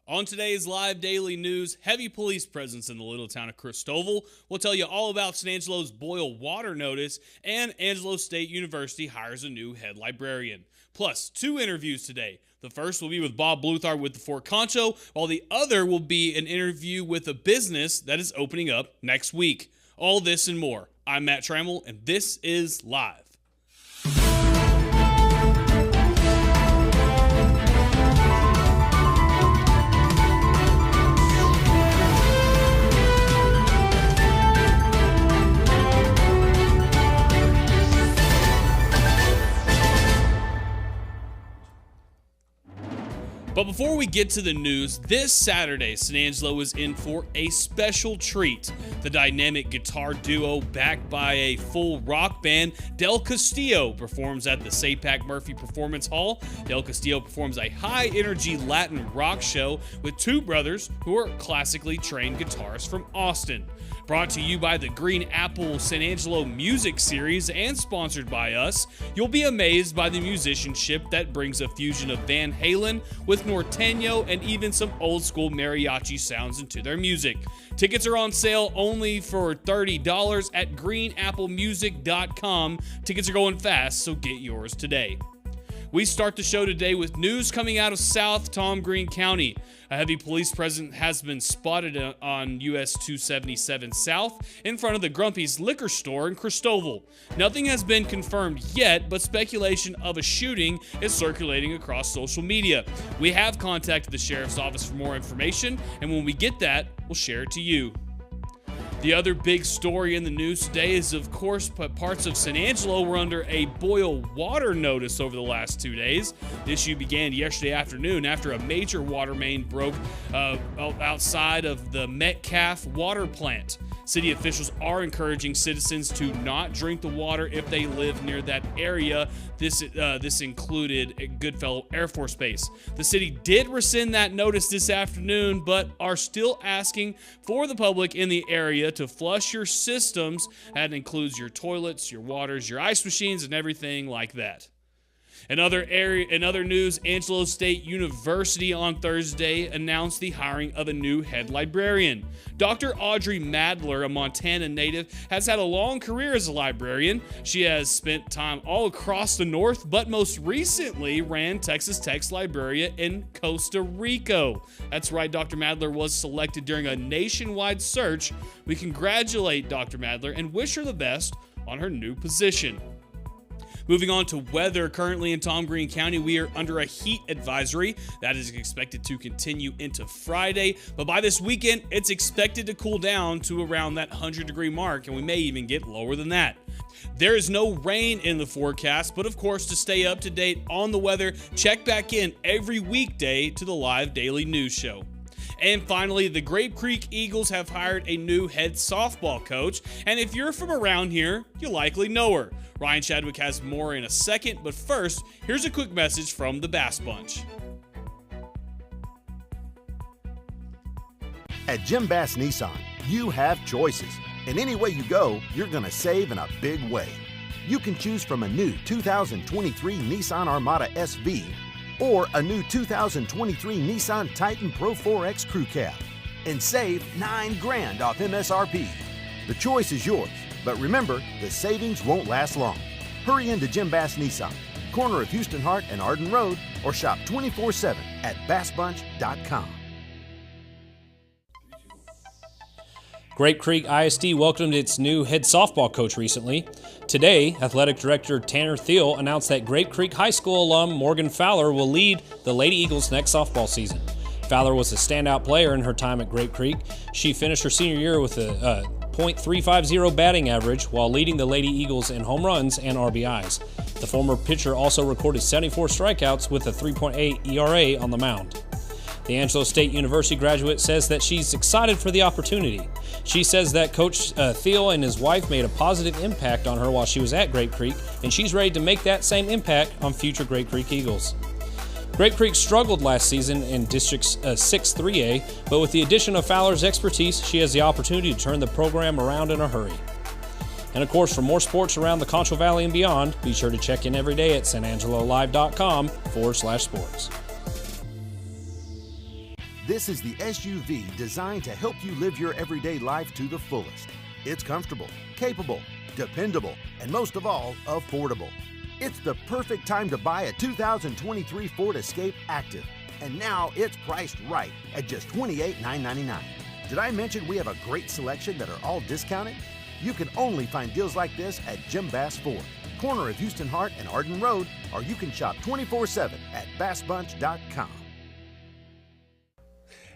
On today's live daily news, heavy police presence in the little town of Christoval. We'll tell you all about San Angelo's boil water notice, and Angelo State University hires a new head librarian. Plus, 2 interviews today. The first will be with Bob Bluthart with the Fort Concho, while the other will be an interview with a business that is opening up next week. All this and more. I'm Matt Trammell, and this is Live. But before we get to the news, this Saturday, San Angelo is in for a special treat. The dynamic guitar duo backed by a full rock band, Del Castillo, performs at the SAPAC Murphy Performance Hall. Del Castillo performs a high-energy Latin rock show with 2 brothers who are classically trained guitarists from Austin. Brought to you by the Green Apple San Angelo Music Series and sponsored by us, you'll be amazed by the musicianship that brings a fusion of Van Halen with norteño and even some old school mariachi sounds into their music. Tickets are on sale only for $30 at greenapplemusic.com. Tickets are going fast, so get yours today. We start the show today with news coming out of South Tom Green County. A heavy police presence has been spotted on US 277 South in front of the Grumpy's liquor store in Christoval. Nothing has been confirmed yet, but speculation of a shooting is circulating across social media. We have contacted the sheriff's office for more information, and when we get that, we'll share it to you. The other big story in the news today is, of course, parts of San Angelo were under a boil water notice over the last 2 days. The issue began yesterday afternoon after a major water main broke outside of the Metcalf water plant. City officials are encouraging citizens to not drink the water if they live near that area. This included Goodfellow Air Force Base. The city did rescind that notice this afternoon, but are still asking for the public in the area to flush your systems. That includes your toilets, your waters, your ice machines, and everything like that. In other news, Angelo State University on Thursday announced the hiring of a new head librarian. Dr. Audrey Madler, a Montana native, has had a long career as a librarian. She has spent time all across the North, but most recently ran Texas Tech's Libraria in Costa Rica. That's right, Dr. Madler was selected during a nationwide search. We congratulate Dr. Madler and wish her the best on her new position. Moving on to weather, currently in Tom Green County, we are under a heat advisory that is expected to continue into Friday, but by this weekend, it's expected to cool down to around that 100-degree mark, and we may even get lower than that. There is no rain in the forecast, but of course, to stay up to date on the weather, check back in every weekday to the live daily news show. And finally, the Grape Creek Eagles have hired a new head softball coach, and if you're from around here, you likely know her. Ryan Chadwick has more in a second, but first, here's a quick message from the Bass Bunch. At Jim Bass Nissan, you have choices, and any way you go, you're going to save in a big way. You can choose from a new 2023 Nissan Armada SV or a new 2023 Nissan Titan Pro 4X Crew Cab and save $9,000 off MSRP. The choice is yours, but remember, the savings won't last long. Hurry into Jim Bass Nissan, corner of Houston Hart and Arden Road, or shop 24/7 at bassbunch.com. Grape Creek ISD welcomed its new head softball coach recently. Today, Athletic Director Tanner Thiel announced that Grape Creek High School alum Morgan Fowler will lead the Lady Eagles next softball season. Fowler was a standout player in her time at Grape Creek. She finished her senior year with a .350 batting average while leading the Lady Eagles in home runs and RBIs. The former pitcher also recorded 74 strikeouts with a 3.8 ERA on the mound. The Angelo State University graduate says that she's excited for the opportunity. She says that Coach Thiel and his wife made a positive impact on her while she was at Grape Creek, and she's ready to make that same impact on future Grape Creek Eagles. Grape Creek struggled last season in District 6 3A, but with the addition of Fowler's expertise, she has the opportunity to turn the program around in a hurry. And of course, for more sports around the Concho Valley and beyond, be sure to check in every day at sanangelolive.com/sports. This is the SUV designed to help you live your everyday life to the fullest. It's comfortable, capable, dependable, and most of all, affordable. It's the perfect time to buy a 2023 Ford Escape Active. And now it's priced right at just $28,999. Did I mention we have a great selection that are all discounted? You can only find deals like this at Jim Bass Ford, corner of Houston Hart and Arden Road, or you can shop 24/7 at bassbunch.com.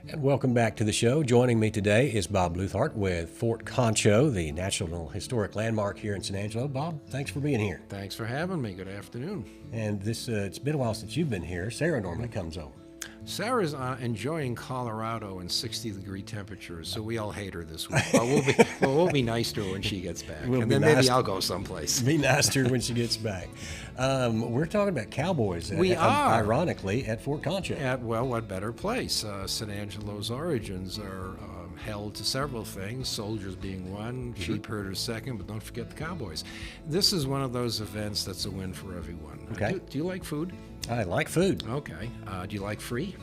And welcome back to the show. Joining me today is Bob Luthart with Fort Concho, the National Historic Landmark here in San Angelo. Bob, thanks for being here. Thanks for having me. Good afternoon. And this it's been a while since you've been here. Sarah normally comes over. Sarah's enjoying Colorado in 60-degree temperatures, so we all hate her this week. But we'll be nice to her when she gets back, and then maybe I'll go someplace. Be nice to her when she gets back. We're talking about cowboys. We are. Ironically, at Fort Concho. What better place? San Angelo's origins are held to several things, soldiers being one, sheep herders second, but don't forget the cowboys. This is one of those events that's a win for everyone. Okay. Do you like food? I like food. Okay. Do you like free?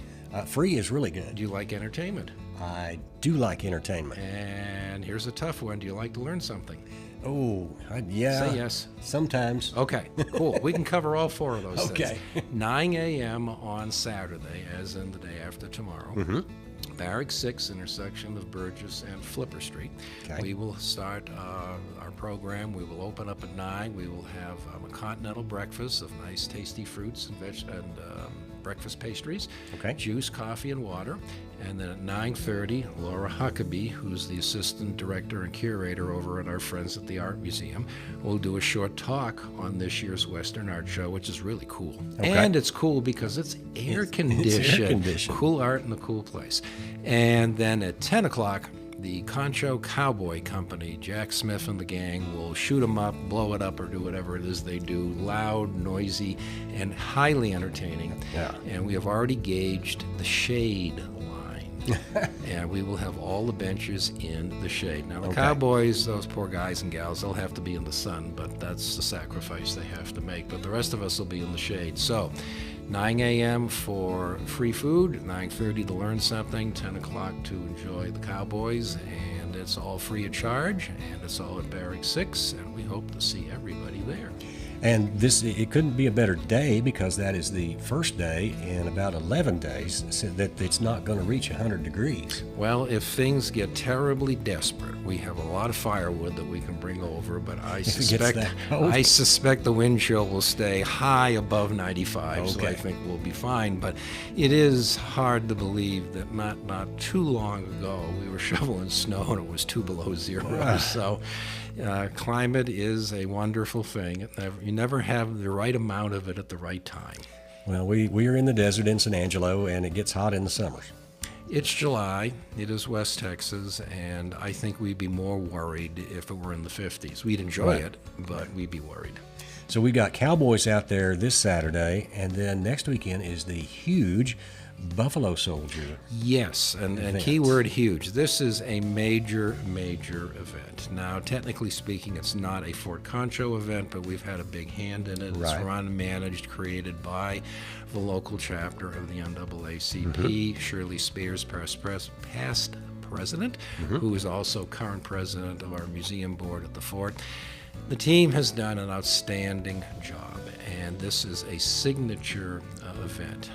Free is really good. Do you like entertainment? I do like entertainment. And here's a tough one. Do you like to learn something? Oh, yeah. Say yes. Sometimes. Okay, cool. We can cover all four of those Okay. things. 9 a.m. on Saturday, as in the day after tomorrow. Barrack 6, intersection of Burgess and Flipper Street. Okay. We will start our program. We will open up at 9. We will have a continental breakfast of nice, tasty fruits and breakfast pastries, Okay. juice, coffee, and water. And then at 9:30, Laura Huckabee, who's the assistant director and curator over at our friends at the Art Museum, will do a short talk on this year's Western Art Show, which is really cool. Okay. And it's cool because it's air conditioned. Cool art in a cool place. And then at 10 o'clock, the Concho Cowboy Company, Jack Smith and the gang, will shoot them up, blow it up, or do whatever it is they do. Loud, noisy, and highly entertaining. Yeah. And we have already gauged the shade line. And we will have all the benches in the shade. Now, the Okay. Cowboys, those poor guys and gals, they'll have to be in the sun, but that's the sacrifice they have to make. But the rest of us will be in the shade. So, 9 a.m. for free food, 9:30 to learn something, 10 o'clock to enjoy the Cowboys, and it's all free of charge, and it's all at Barrack 6, and we hope to see everybody there. And it couldn't be a better day because that is the first day in about 11 days that it's not going to reach 100 degrees. Well, if things get terribly desperate, we have a lot of firewood that we can bring over, but I gets suspect that cold. I suspect the wind chill will stay high above 95, so I Okay. think we'll be fine. But it is hard to believe that not too long ago we were shoveling snow and it was 2 below zero. So climate is a wonderful thing. You never have the right amount of it at the right time. Well, we are in the desert in San Angelo, and it gets hot in the summers. It's July, it is West Texas, and I think we'd be more worried if it were in the 50s. We'd enjoy Right. it, but we'd be worried. So we got Cowboys out there this Saturday, and then next weekend is the huge Buffalo Soldier. Yes, and keyword huge. This is a major event. Now, technically speaking, it's not a Fort Concho event, but we've had a big hand in it. Right. It's run, managed, created by the local chapter of the NAACP. Shirley Spears, past president, who is also current president of our museum board at the fort. The team has done an outstanding job, and this is a signature event.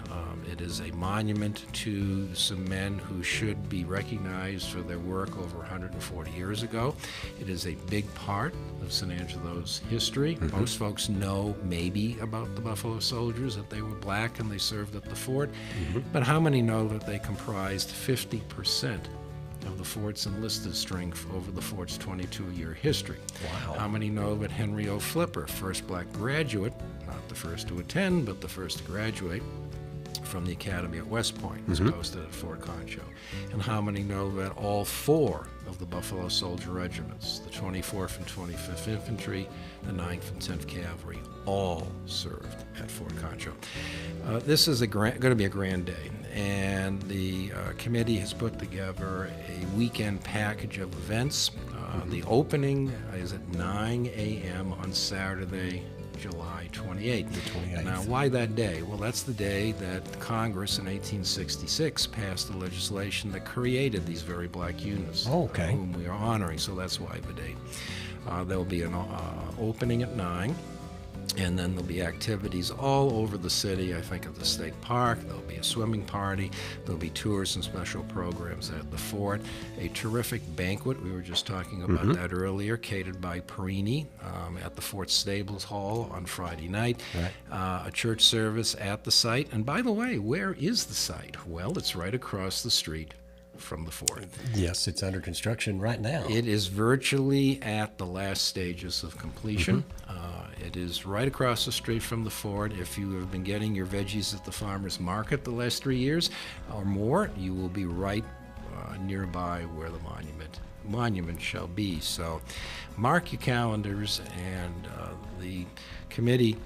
It is a monument to some men who should be recognized for their work over 140 years ago. It is a big part of San Angelo's history. Most folks know maybe about the Buffalo Soldiers, that they were black and they served at the fort, but how many know that they comprised 50% of the fort's enlisted strength over the fort's 22-year history? Wow. How many know that Henry O. Flipper, first black graduate, not the first to attend, but the first to graduate from the Academy at West Point, was posted at Fort Concho? And how many know that all 4 of the Buffalo Soldier regiments, the 24th and 25th Infantry, the 9th and 10th Cavalry, all served at Fort Concho? This is going to be a grand day, and the committee has put together a weekend package of events. The opening is at 9 a.m. on Saturday, July 28th. The 28th. Now, why that day? Well, that's the day that Congress in 1866 passed the legislation that created these very black units, whom we are honoring, so that's why the date. There will be an opening at 9. And then there'll be activities all over the city, I think at the state park. There'll be a swimming party. There'll be tours and special programs at the fort. A terrific banquet, we were just talking about that earlier, catered by Perini at the Fort Stables Hall on Friday night. Right. A church service at the site. And by the way, where is the site? Well, it's right across the street from the fort. Yes, it's under construction right now. It is virtually at the last stages of completion. It is right across the street from the fort. If you have been getting your veggies at the farmer's market the last 3 years or more, you will be right nearby where the monument shall be. So mark your calendars, and the committee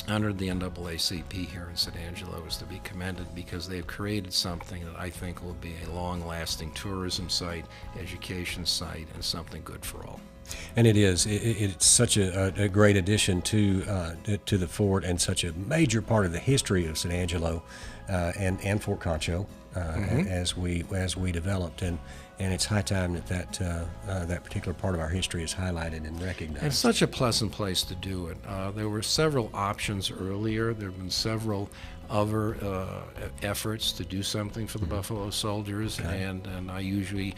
under the NAACP here in San Angelo is to be commended because they've created something that I think will be a long-lasting tourism site, education site, and something good for all. And it is. It's such a great addition to the fort, and such a major part of the history of San Angelo and Fort Concho as we developed. And it's high time that particular part of our history is highlighted and recognized. It's such a pleasant place to do it. There were several options earlier. There have been several other efforts to do something for the Buffalo Soldiers, and I usually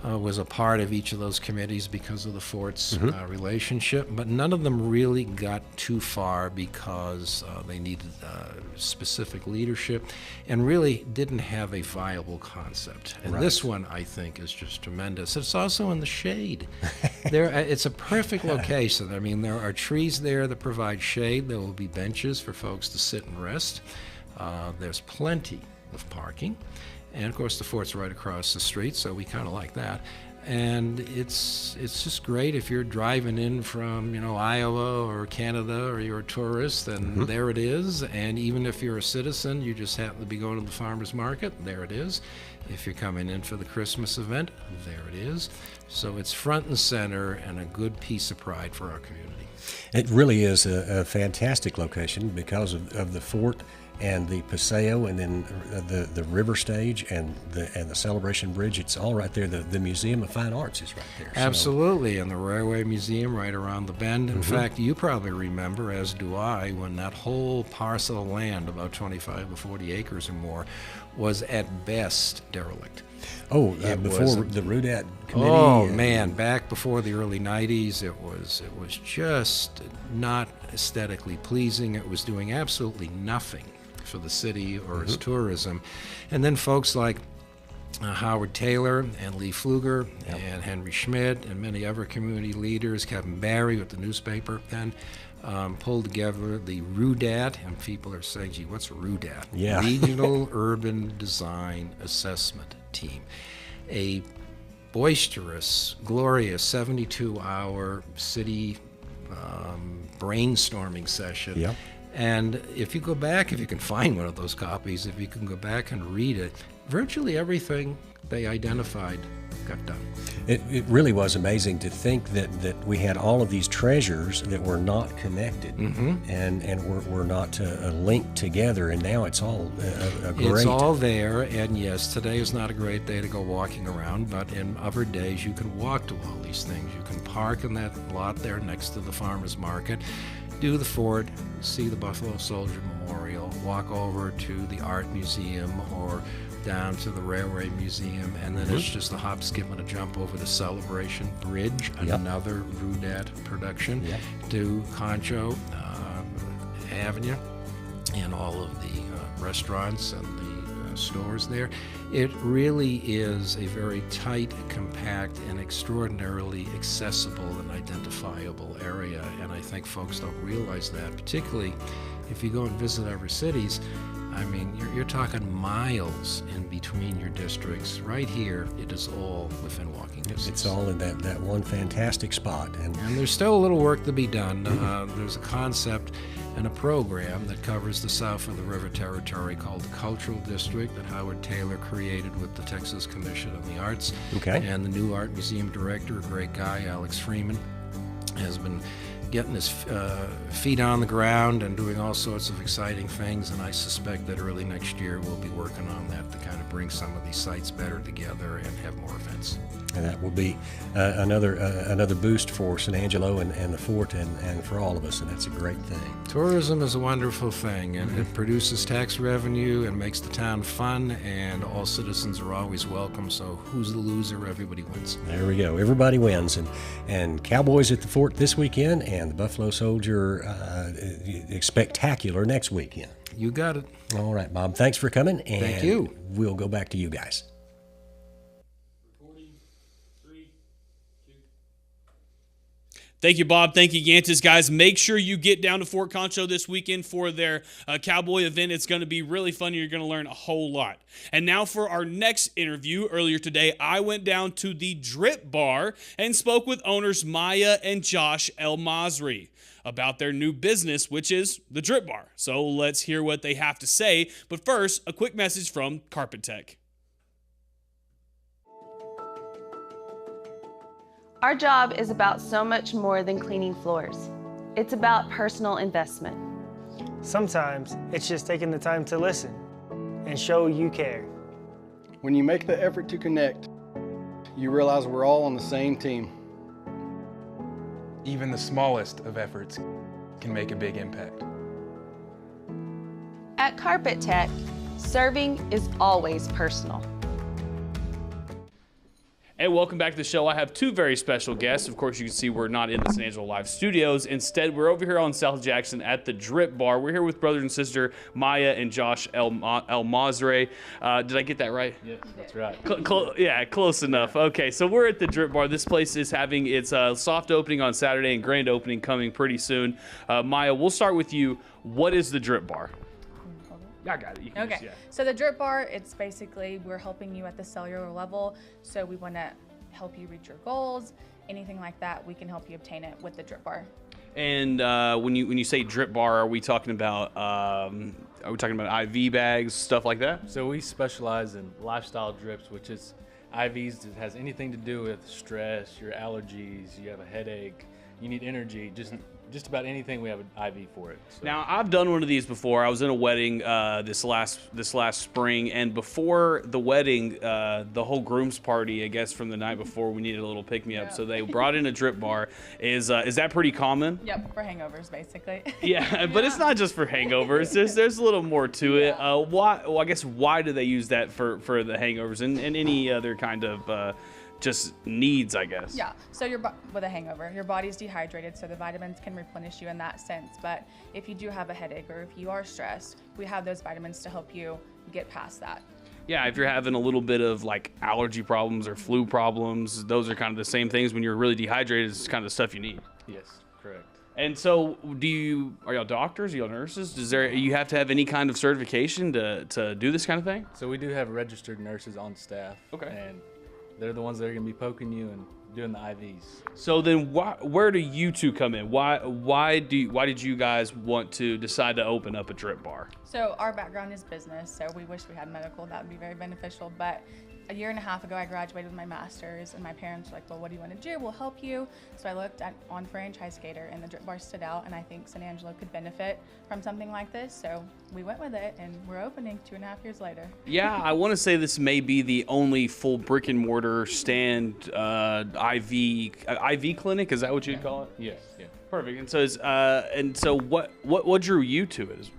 was a part of each of those committees because of the fort's relationship, but none of them really got too far because they needed specific leadership and really didn't have a viable concept. And this one, I think, is just tremendous. It's also in the shade. It's a perfect location. I mean, there are trees there that provide shade. There will be benches for folks to sit and rest. There's plenty of parking. And of course, the fort's right across the street, so we kind of like that. And it's just great if you're driving in from Iowa or Canada, or you're a tourist, and there it is. And even if you're a citizen, you just happen to be going to the farmer's market, there it is. If you're coming in for the Christmas event, there it is. So it's front and center, and a good piece of pride for our community. It really is a fantastic location because of the fort and the Paseo, and then the river stage and the Celebration Bridge. It's all right there. The Museum of Fine Arts is right there. Absolutely, and the Railway Museum right around the bend. In fact, you probably remember, as do I, when that whole parcel of land, about 25 to 40 acres or more, was at best derelict. Oh, before the RUDAT committee? Oh, man, back before the early 90s, it was just not aesthetically pleasing. It was doing absolutely nothing for the city or its tourism. And then folks like Howard Taylor and Lee Pfluger and Henry Schmidt and many other community leaders, Kevin Barry with the newspaper then, pulled together the RUDAT, and people are saying, gee, what's RUDAT? Yeah. Regional Urban Design Assessment Team. A boisterous, glorious 72-hour city brainstorming session. Yep. And if you go back, if you can find one of those copies, if you can go back and read it, virtually everything they identified got done. It really was amazing to think that we had all of these treasures that were not connected and were not linked together, and now it's all a great... It's all there, and yes, today is not a great day to go walking around, but in other days you can walk to all these things. You can park in that lot there next to the farmer's market, do the fort, see the Buffalo Soldier Memorial, walk over to the Art Museum or down to the Railway Museum, and then it's just a hop, skip, and a jump over the Celebration Bridge, another RUDAT production, to Concho Avenue and all of the restaurants and the stores there. It really is a very tight, compact, and extraordinarily accessible and identifiable area, and I think folks don't realize that, particularly if you go and visit other cities. I mean, you're talking miles in between your districts. Right here, it is all within walking distance. It's all in that one fantastic spot. And there's still a little work to be done. There's a concept and a program that covers the south of the river territory called the Cultural District that Howard Taylor created with the Texas Commission on the Arts. Okay. And the new Art Museum director, a great guy, Alex Freeman, has been getting his feet on the ground and doing all sorts of exciting things. And I suspect that early next year we'll be working on that to kind of bring some of these sites better together and have more events. And that will be another boost for San Angelo and the fort and for all of us, and that's a great thing. Tourism is a wonderful thing, and it produces tax revenue and makes the town fun, and all citizens are always welcome, so who's the loser? Everybody wins. There we go. Everybody wins. And Cowboys at the fort this weekend, and the Buffalo Soldier spectacular next weekend. You got it. All right, Bob. Thanks for coming. And Thank you. We'll go back to you guys. Thank you, Bob. Thank you, Yantis. Guys, make sure you get down to Fort Concho this weekend for their cowboy event. It's going to be really fun. You're going to learn a whole lot. And now for our next interview. Earlier today, I went down to the Drip Bar and spoke with owners Maya and Josh El Masri about their new business, which is the Drip Bar. So let's hear what they have to say. But first, a quick message from Carpet Tech. Our job is about so much more than cleaning floors. It's about personal investment. Sometimes it's just taking the time to listen and show you care. When you make the effort to connect, you realize we're all on the same team. Even the smallest of efforts can make a big impact. At Carpet Tech, serving is always personal. Hey, welcome back to the show. I have two very special guests. Of course, you can see we're not in the San Angelo Live studios. Instead, we're over here on South Jackson at the Drip Bar. We're here with brother and sister Maya and Josh El Masri. Did I get that right? Yes, that's right. Yeah, close enough. Okay, so we're at the Drip Bar. This place is having its soft opening on Saturday and grand opening coming pretty soon. Maya, we'll start with you. What is the Drip Bar? I got it. You can Okay, just, yeah. so the Drip Bar, it's basically we're helping you at the cellular level. So we want to help you reach your goals, anything like that. We can help you obtain it with the Drip Bar. And when you say Drip Bar, are we talking about IV bags, stuff like that? So we specialize in lifestyle drips, which is IVs that has anything to do with stress, your allergies, you have a headache, you need energy, just about anything, we have an IV for it. So. Now, I've done one of these before. I was in a wedding this last spring, and before the wedding, the whole groom's party, I guess from the night before, we needed a little pick-me-up, Yeah. so they brought in a Drip Bar. Is that pretty common? Yep, for hangovers, basically. Yeah, but it's not just for hangovers. There's a little more to it. Why do they use that for the hangovers and any other kind of just needs, I guess? Yeah, so with a hangover, your body's dehydrated, so the vitamins can replenish you in that sense. But if you do have a headache or if you are stressed, we have those vitamins to help you get past that. Yeah, if you're having a little bit of like allergy problems or flu problems, those are kind of the same things. When you're really dehydrated, it's kind of the stuff you need. Yes, correct. And so, are y'all doctors? Are y'all nurses? You have to have any kind of certification to do this kind of thing? So we do have registered nurses on staff. Okay. And they're the ones that are going to be poking you and doing the IVs. So then, where do you two come in? Why did you guys want to decide to open up a Drip Bar? So our background is business, so we wish we had medical. That would be very beneficial. But a year and a half ago, I graduated with my master's, and my parents were like, well, what do you want to do? We'll help you. So I looked at On Franchise Skater, and the Drip Bar stood out, and I think San Angelo could benefit from something like this. So we went with it, and we're opening 2.5 years later. Yeah, I want to say this may be the only full brick and mortar stand IV clinic. Is that what you'd call it? Yes, yeah. Perfect. And so what drew you to it?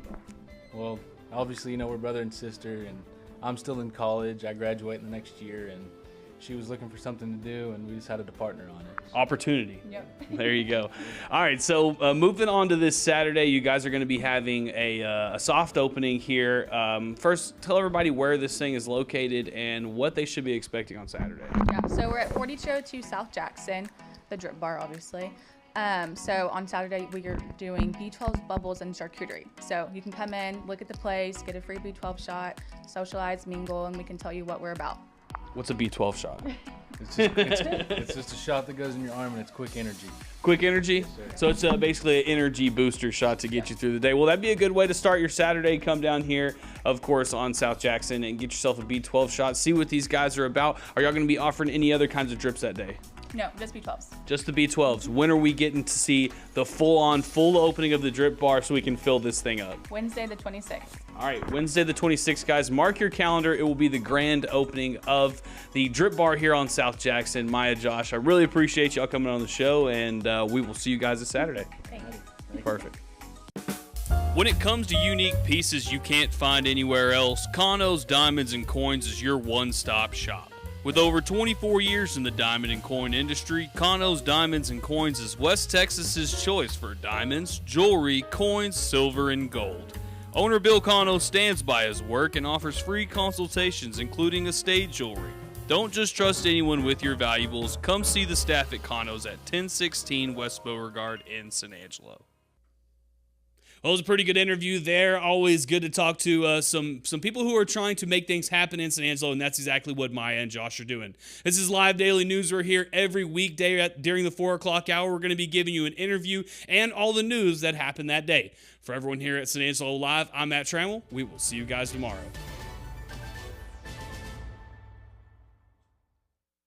Well, obviously, we're brother and sister, and I'm still in college. I graduate in the next year, and she was looking for something to do, and we decided to partner on it. Opportunity. Yep. There you go. All right, so moving on to this Saturday, you guys are going to be having a soft opening here. First, tell everybody where this thing is located and what they should be expecting on Saturday. Yeah, so we're at 4202 South Jackson, the Drip Bar, obviously. So on Saturday, we are doing B12 bubbles and charcuterie. So you can come in, look at the place, get a free B12 shot, socialize, mingle, and we can tell you what we're about. What's a B12 shot? It's just a shot that goes in your arm, and it's quick energy. Quick energy? Yes, So it's basically an energy booster shot to get you through the day. Well, that'd be a good way to start your Saturday. Come down here, of course, on South Jackson and get yourself a B12 shot. See what these guys are about. Are y'all going to be offering any other kinds of drips that day? No, just B12s. Just the B12s. When are we getting to see the full opening of the drip bar so we can fill this thing up? Wednesday the 26th. All right, Wednesday the 26th, guys. Mark your calendar. It will be the grand opening of the drip bar here on South Jackson. Maya, Josh, I really appreciate y'all coming on the show, and we will see you guys this Saturday. Thank you. Perfect. When it comes to unique pieces you can't find anywhere else, Concho's Diamonds and Coins is your one-stop shop. With over 24 years in the diamond and coin industry, Concho's Diamonds and Coins is West Texas's choice for diamonds, jewelry, coins, silver, and gold. Owner Bill Concho stands by his work and offers free consultations, including estate jewelry. Don't just trust anyone with your valuables. Come see the staff at Concho's at 1016 West Beauregard in San Angelo. Well, it was a pretty good interview there. Always good to talk to some people who are trying to make things happen in San Angelo, and that's exactly what Maya and Josh are doing. This is Live Daily News. We're here every weekday during the 4 o'clock hour. We're going to be giving you an interview and all the news that happened that day. For everyone here at San Angelo Live, I'm Matt Trammell. We will see you guys tomorrow.